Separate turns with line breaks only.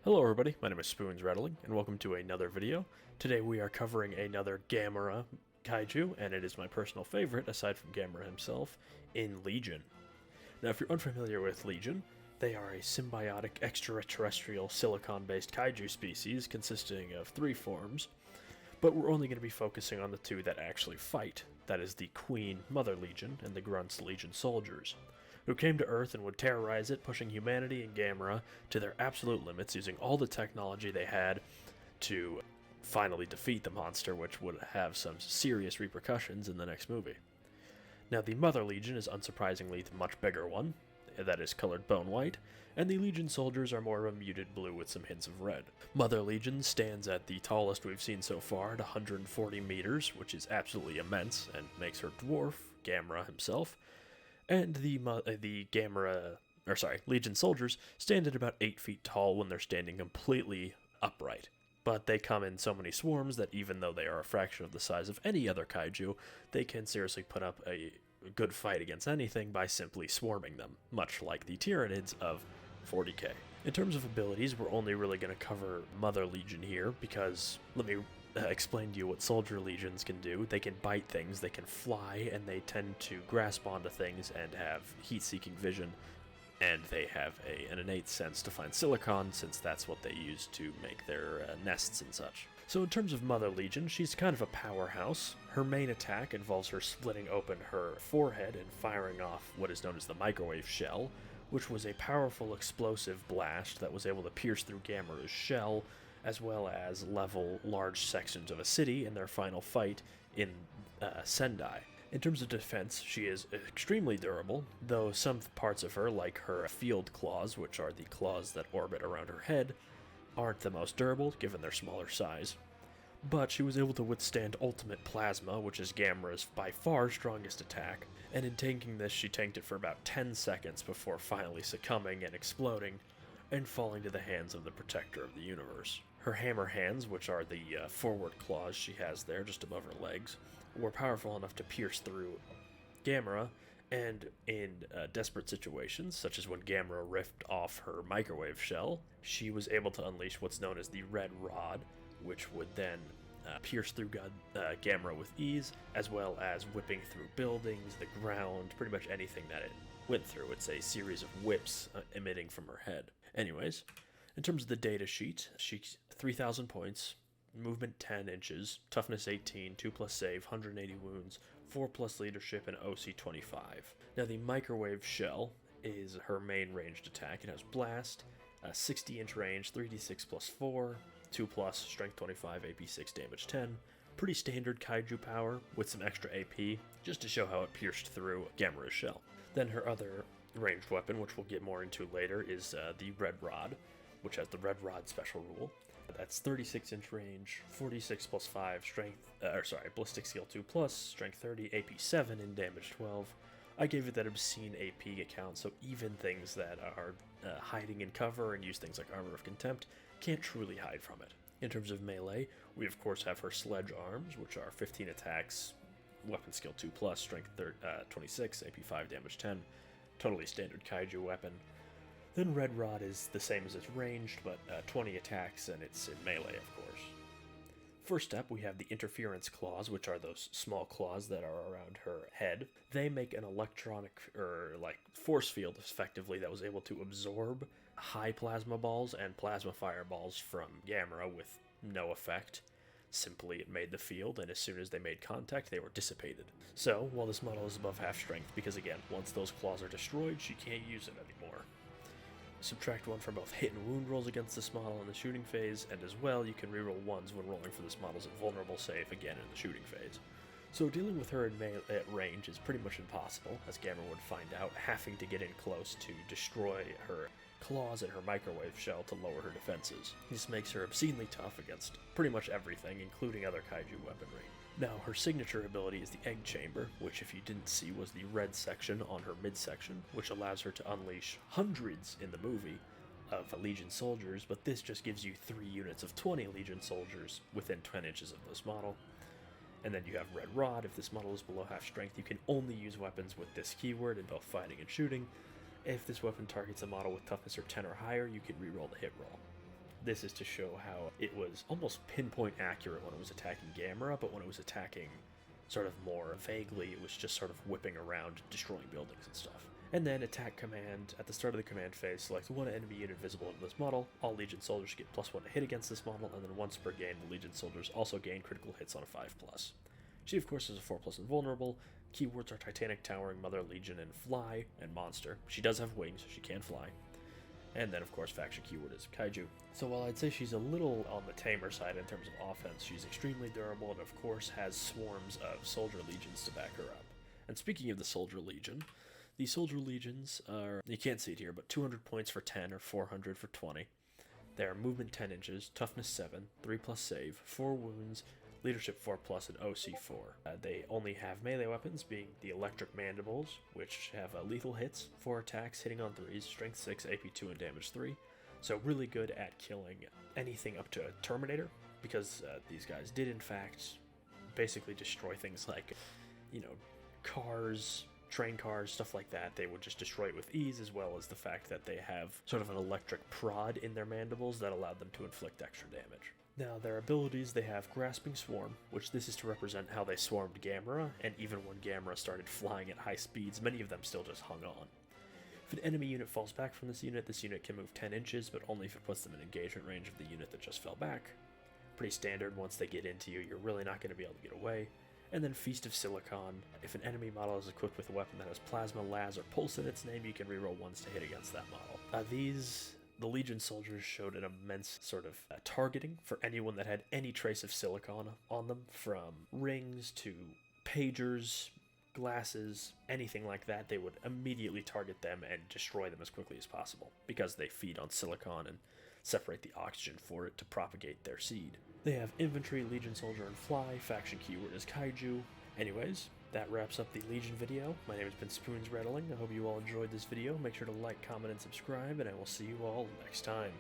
Hello everybody, my name is Spoons Rattling, and welcome to another video. Today we are covering another Gamera kaiju, and it is my personal favorite, aside from Gamera himself, in Legion. Now if you're unfamiliar with Legion, they are a symbiotic extraterrestrial silicon-based kaiju species consisting of three forms, but we're only going to be focusing on the two that actually fight. That is the Queen Mother Legion and the Grunts Legion soldiers, who came to Earth and would terrorize it, pushing humanity and Gamera to their absolute limits, using all the technology they had to finally defeat the monster, which would have some serious repercussions in the next movie. Now, the Mother Legion is unsurprisingly the much bigger one, that is colored bone white, and the Legion soldiers are more of a muted blue with some hints of red. Mother Legion stands at the tallest we've seen so far at 140 meters, which is absolutely immense and makes her dwarf Gamera himself. And the Legion soldiers stand at about 8 feet tall when they're standing completely upright. But they come in so many swarms that even though they are a fraction of the size of any other kaiju, they can seriously put up a good fight against anything by simply swarming them, much like the tyranids of wh40k. In terms of abilities, we're only really going to cover Mother Legion here, because let me explain to you what soldier legions can do. They can bite things, they can fly, and they tend to grasp onto things and have heat-seeking vision, and they have an innate sense to find silicon, since that's what they use to make their nests and such. So in terms of Mother Legion, she's kind of a powerhouse. Her main attack involves her splitting open her forehead and firing off what is known as the microwave shell, which was a powerful explosive blast that was able to pierce through Gamera's shell, as well as level large sections of a city in their final fight in Sendai. In terms of defense, she is extremely durable, though some parts of her, like her field claws, which are the claws that orbit around her head, aren't the most durable given their smaller size. But she was able to withstand ultimate plasma, which is Gamera's by far strongest attack, and in tanking this she tanked it for about 10 seconds before finally succumbing and exploding, and falling to the hands of the protector of the universe. Her hammer hands, which are the forward claws she has there just above her legs, were powerful enough to pierce through Gamera, and in desperate situations, such as when Gamera ripped off her microwave shell, she was able to unleash what's known as the Red Rod, which would then pierce through Gamera with ease, as well as whipping through buildings, the ground, pretty much anything that it went through. It's a series of whips emitting from her head. Anyways, in terms of the data sheet, she's 3,000 points, movement 10 inches, toughness 18, 2+ save, 180 wounds, 4+ leadership, and OC 25. Now the microwave shell is her main ranged attack. It has blast, 60-inch range, 3d6 plus 4, 2+, strength 25, AP 6, damage 10. Pretty standard kaiju power with some extra AP, just to show how it pierced through Gamera's shell. Then her other ranged weapon, which we'll get more into later, is the Red Rod, which has the Red Rod special rule. That's 36-inch range, 46 plus 5, ballistic skill 2+, strength 30, AP 7, and damage 12. I gave it that obscene AP account, so even things that are hiding in cover and use things like Armor of Contempt can't truly hide from it. In terms of melee, we of course have her sledge arms, which are 15 attacks, weapon skill 2+, strength 26, AP 5, damage 10, totally standard kaiju weapon. Then Red Rod is the same as its ranged, but 20 attacks, and it's in melee, of course. First up, we have the interference claws, which are those small claws that are around her head. They make an electronic, force field, effectively, that was able to absorb high plasma balls and plasma fireballs from Gamera with no effect. Simply, it made the field, and as soon as they made contact, they were dissipated. So, while this model is above half strength, because again, once those claws are destroyed, she can't use it anymore. Subtract 1 from both hit and wound rolls against this model in the shooting phase, and as well, you can reroll 1s when rolling for this model's invulnerable save again in the shooting phase. So dealing with her at range is pretty much impossible, as Gamera would find out, having to get in close to destroy her claws and her microwave shell to lower her defenses. This makes her obscenely tough against pretty much everything, including other kaiju weaponry. Now, her signature ability is the Egg Chamber, which if you didn't see was the red section on her midsection, which allows her to unleash hundreds in the movie of Legion soldiers, but this just gives you 3 units of 20 Legion soldiers within 10 inches of this model. And then you have Red Rod. If this model is below half strength, you can only use weapons with this keyword in both fighting and shooting. If this weapon targets a model with toughness of 10 or higher, you can reroll the hit roll. This is to show how it was almost pinpoint accurate when it was attacking Gamera, but when it was attacking sort of more vaguely, it was just sort of whipping around, destroying buildings and stuff. And then attack command. At the start of the command phase, select one enemy unit visible in this model. All Legion soldiers get +1 to hit against this model, and then once per game, the Legion soldiers also gain critical hits on a 5+. She, of course, is a 4+ invulnerable. Keywords are Titanic, Towering, Mother, Legion, and Fly, and Monster. She does have wings, so she can fly. And then, of course, faction keyword is Kaiju. So while I'd say she's a little on the tamer side in terms of offense, she's extremely durable and, of course, has swarms of Soldier Legions to back her up. And speaking of the Soldier Legion, the Soldier Legions are, you can't see it here, but 200 points for 10 or 400 for 20. They are movement 10 inches, toughness 7, 3+ save, 4 wounds, leadership 4+, and OC 4. They only have melee weapons, being the electric mandibles, which have lethal hits, 4 attacks, hitting on 3s, strength 6, AP 2, and damage 3. So really good at killing anything up to a Terminator, because these guys did in fact basically destroy things like, cars, train cars, stuff like that. They would just destroy it with ease, as well as the fact that they have sort of an electric prod in their mandibles that allowed them to inflict extra damage. Now, their abilities, they have Grasping Swarm, which this is to represent how they swarmed Gamera, and even when Gamera started flying at high speeds, many of them still just hung on. If an enemy unit falls back from this unit can move 10 inches, but only if it puts them in engagement range of the unit that just fell back. Pretty standard. Once they get into you, you're really not going to be able to get away. And then Feast of Silicon. If an enemy model is equipped with a weapon that has Plasma, Las, or Pulse in its name, you can reroll 1s to hit against that model. The Legion soldiers showed an immense sort of targeting for anyone that had any trace of silicon on them, from rings to pagers, glasses, anything like that. They would immediately target them and destroy them as quickly as possible, because they feed on silicon and separate the oxygen for it to propagate their seed. They have infantry, Legion soldier, and fly. Faction keyword is Kaiju. Anyways, that wraps up the Legion video. My name has been Spoons Rattling. I hope you all enjoyed this video. Make sure to like, comment, and subscribe, and I will see you all next time.